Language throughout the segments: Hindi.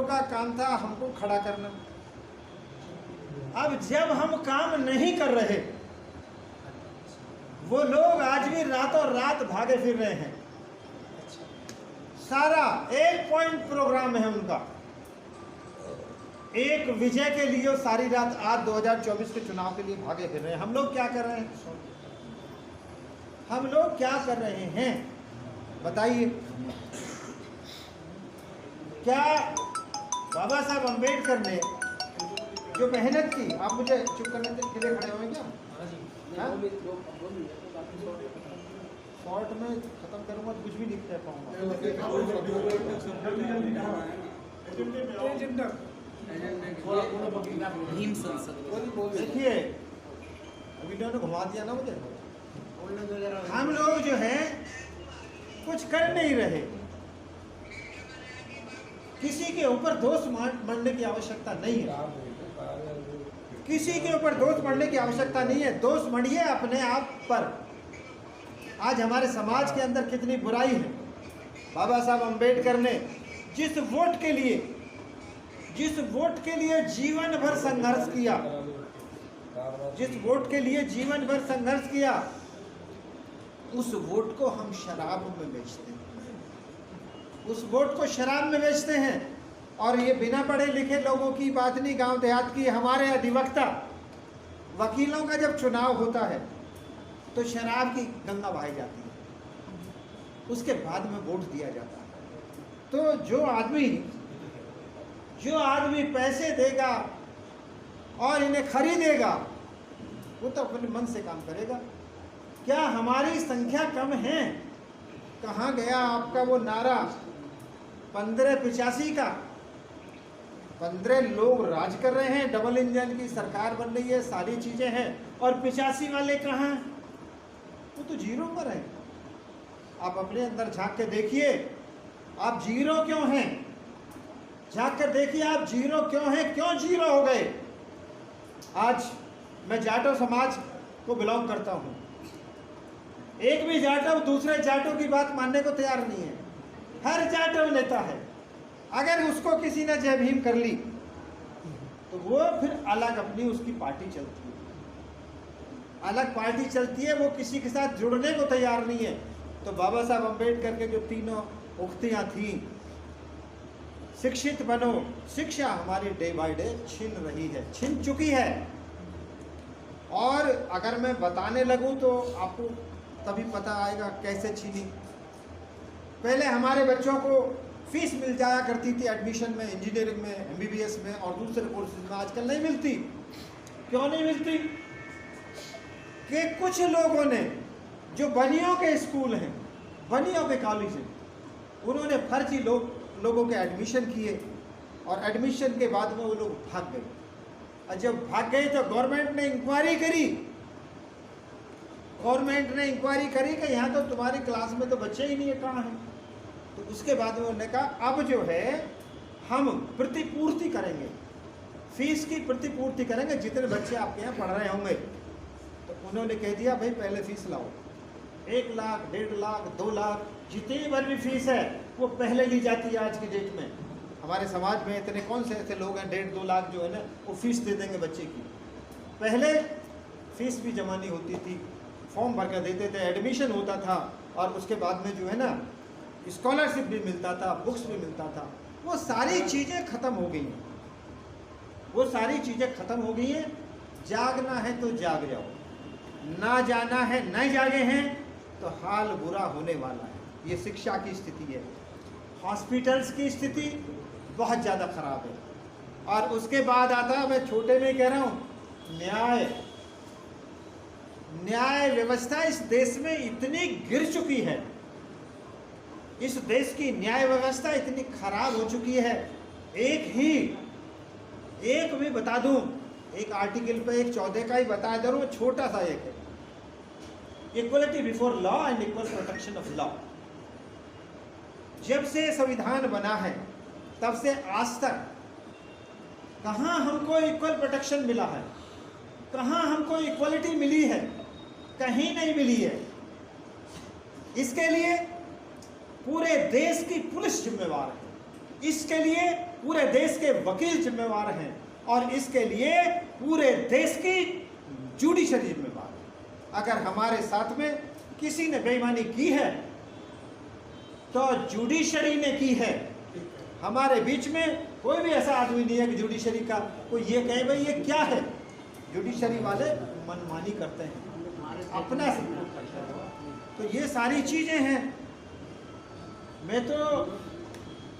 लोगों का काम था हमको खड़ा करना। अब जब हम काम नहीं कर रहे, वो लोग आज भी रातों रात भागे फिर रहे हैं। सारा एक पॉइंट प्रोग्राम है उनका, एक विजय के लिए सारी रात आज 2024 के चुनाव के लिए भागे फिर रहे हैं। हम लोग क्या कर रहे हैं? हम लोग क्या कर रहे हैं बताइए? क्या बाबा साहब अम्बेडकर ने जो मेहनत की, आप मुझे चुप करने के लिए खड़े हुए क्या? शॉर्ट में खत्म करूंगा तो कुछ भी नहीं कह पाऊंगा। देखिए अभी तो घुमा दिया ना मुझे। हम लोग जो है कुछ कर नहीं रहे। किसी के ऊपर दोष मढ़ने की आवश्यकता नहीं है। किसी के ऊपर दोष मढ़ने की आवश्यकता नहीं है। दोष मढ़िए अपने आप पर। आज हमारे समाज के अंदर कितनी बुराई है। बाबा साहब अम्बेडकर ने जिस वोट के लिए जीवन भर संघर्ष किया, जिस वोट के लिए जीवन भर संघर्ष किया, उस वोट को हम शराब में बेचते हैं। उस वोट को शराब में बेचते हैं। और ये बिना पढ़े लिखे लोगों की बात नहीं, गांव देहात की। हमारे अधिवक्ता वकीलों का जब चुनाव होता है तो शराब की गंगा बहाई जाती है, उसके बाद में वोट दिया जाता है। तो जो आदमी पैसे देगा और इन्हें खरीदेगा वो तो अपने मन से काम करेगा। क्या हमारी संख्या कम है? कहाँ गया आपका वो नारा 1585 का? 15 लोग राज कर रहे हैं, डबल इंजन की सरकार बन रही है, सारी चीजें हैं, और 85 वाले कहाँ? वो तो जीरो पर है। आप अपने अंदर झांक के देखिए, आप जीरो क्यों हैं? झांक कर देखिए आप जीरो क्यों हैं? क्यों जीरो हो गए? आज मैं जाटो समाज को बिलोंग करता हूँ। एक भी जाटो दूसरे जाटों की बात मानने को तैयार नहीं है। हर जाटो नेता है। अगर उसको किसी ने जय भीम कर ली तो वो फिर अलग अपनी उसकी पार्टी चलती है, अलग पार्टी चलती है। वो किसी के साथ जुड़ने को तैयार नहीं है। तो बाबा साहब अम्बेडकर के जो तीनों उक्तियां थी, शिक्षित बनो, शिक्षा हमारी डे बाय डे छिन रही है, छिन चुकी है। और अगर मैं बताने लगूं तो आपको तभी पता आएगा कैसे छीनी। पहले हमारे बच्चों को फीस मिल जाया करती थी एडमिशन में, इंजीनियरिंग में, एमबीबीएस में और दूसरे कोर्सेज में। आजकल नहीं मिलती। क्यों नहीं मिलती? कि कुछ लोगों ने, जो बनियों के स्कूल हैं, बनियों के कॉलेज हैं, उन्होंने फर्जी लोगों के एडमिशन किए और एडमिशन के बाद में वो लोग भाग गए। और जब भाग गए तो गवर्नमेंट ने इंक्वायरी करी। गवर्नमेंट ने इंक्वायरी करी कि यहाँ तो तुम्हारी क्लास में तो बच्चे ही नहीं है, कहाँ हैं? तो उसके बाद में उन्होंने कहा अब जो है हम प्रतिपूर्ति करेंगे, फीस की प्रतिपूर्ति करेंगे जितने बच्चे आपके यहाँ पढ़ रहे होंगे। तो उन्होंने कह दिया भाई पहले फीस लाओ, 1 लाख, 1.5 लाख, 2 लाख, जितनी भर भी फीस है वो पहले ली जाती है। आज की डेट में हमारे समाज में इतने कौन से ऐसे लोग हैं 1.5-2 लाख जो है ना वो फीस दे देंगे बच्चे की। पहले फीस भी जमा नहीं होती थी, फॉर्म भर कर देते थे, एडमिशन होता था और उसके बाद में जो है ना स्कॉलरशिप भी मिलता था, बुक्स भी मिलता था। वो सारी चीज़ें खत्म हो गई हैं। वो सारी चीज़ें खत्म हो गई हैं। जागना है तो जाग जाओ, ना जाना है नहीं जागे हैं तो हाल बुरा होने वाला है। ये शिक्षा की स्थिति है। हॉस्पिटल्स की स्थिति बहुत ज़्यादा खराब है। और उसके बाद आता है, मैं छोटे में कह रहा हूँ, न्याय व्यवस्था इस देश में इतनी गिर चुकी है, इस देश की न्याय व्यवस्था इतनी खराब हो चुकी है। एक भी बता दूं, एक आर्टिकल पे एक 14 का ही बता दे रहा हूं, छोटा सा एक है, equality before law and equal protection of law. जब से संविधान बना है तब से आज तक कहाँ हमको इक्वल प्रोटेक्शन मिला है? कहाँ हमको इक्वलिटी मिली है? कहीं नहीं मिली है। इसके लिए पूरे देश की पुलिस जिम्मेवार है। इसके लिए पूरे देश के वकील जिम्मेवार हैं और इसके लिए पूरे देश की जुडिशरी जिम्मेवार है। अगर हमारे साथ में किसी ने बेईमानी की है तो जुडिशरी ने की है। हमारे बीच में कोई भी ऐसा आदमी नहीं है कि जुडिशरी का कोई ये कहे भाई ये क्या है। जुडिशरी वाले मनमानी करते हैं, अपना सपोर्ट करते हैं। तो ये सारी चीज़ें हैं। मैं तो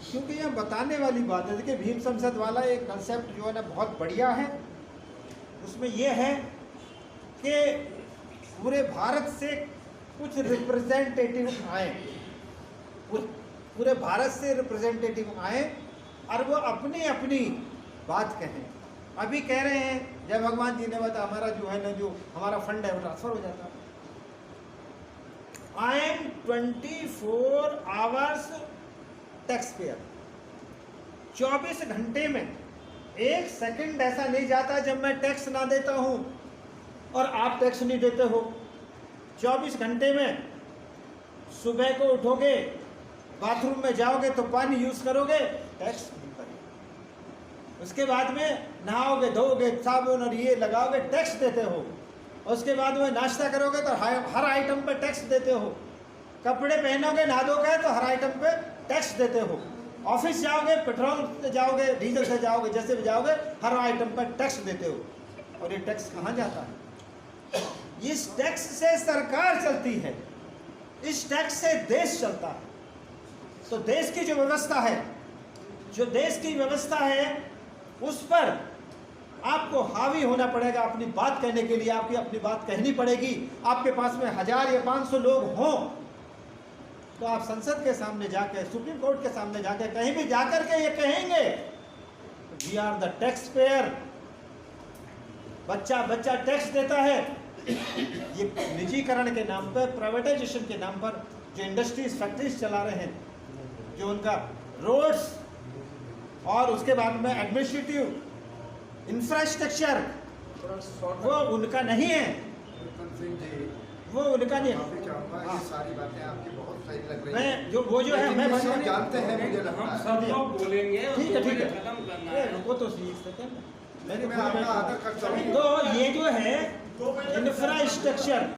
क्योंकि यह बताने वाली बात है कि भीम संसद वाला एक कंसेप्ट जो है ना बहुत बढ़िया है। उसमें यह है कि पूरे भारत से कुछ रिप्रेजेंटेटिव आए, पूरे भारत से रिप्रेजेंटेटिव आए और वो अपनी अपनी बात कहें। अभी कह रहे हैं जय भगवान जी ने बताया हमारा जो है ना जो हमारा फंड है वो ट्रांसफर हो जाता है। I am 24 hours tax payer. 24 घंटे में 1 सेकंड ऐसा नहीं जाता जब मैं टैक्स ना देता हूं और आप टैक्स नहीं देते हो। 24 घंटे में सुबह को उठोगे, बाथरूम में जाओगे तो पानी यूज करोगे, टैक्स नहीं करोगे। उसके बाद में नहाओगे, धोओगे, साबुन और ये लगाओगे, टैक्स देते हो। उसके बाद में नाश्ता करोगे तो हर आइटम पे टैक्स देते हो। कपड़े पहनोगे, नहा धोगे तो हर आइटम पे टैक्स देते हो। ऑफिस जाओगे, पेट्रोल से जाओगे, डीजल से जाओगे, जैसे भी जाओगे हर आइटम पर टैक्स देते हो। और ये टैक्स कहाँ जाता है? इस टैक्स से सरकार चलती है, इस टैक्स से देश चलता है। तो देश की जो व्यवस्था है, जो देश की व्यवस्था है उस पर आपको हावी होना पड़ेगा। अपनी बात कहने के लिए आपकी अपनी बात कहनी पड़ेगी। आपके पास में 1000 या 500 लोग हों तो आप संसद के सामने जाकर, सुप्रीम कोर्ट के सामने जाकर, कहीं भी जाकर के ये कहेंगे we are the tax payer. बच्चा टैक्स देता है। ये निजीकरण के नाम पर, प्राइवेटाइजेशन के नाम पर जो इंडस्ट्रीज, फैक्ट्रीज चला रहे हैं, जो उनका रोड्स और उसके बाद में एडमिनिस्ट्रेटिव इंफ्रास्ट्रक्चर, वो उनका नहीं है, वो उनका नहीं है। सारी बातें आपकी बहुत सही लग रही मैं जो है मैं जानते हैं, मुझे लगता है सब लोग बोलेंगे, ठीक है खत्म करना है। वो तो सीख सकते हैं। मैं आपका आदर करता हूँ। तो ये जो है इंफ्रास्ट्रक्चर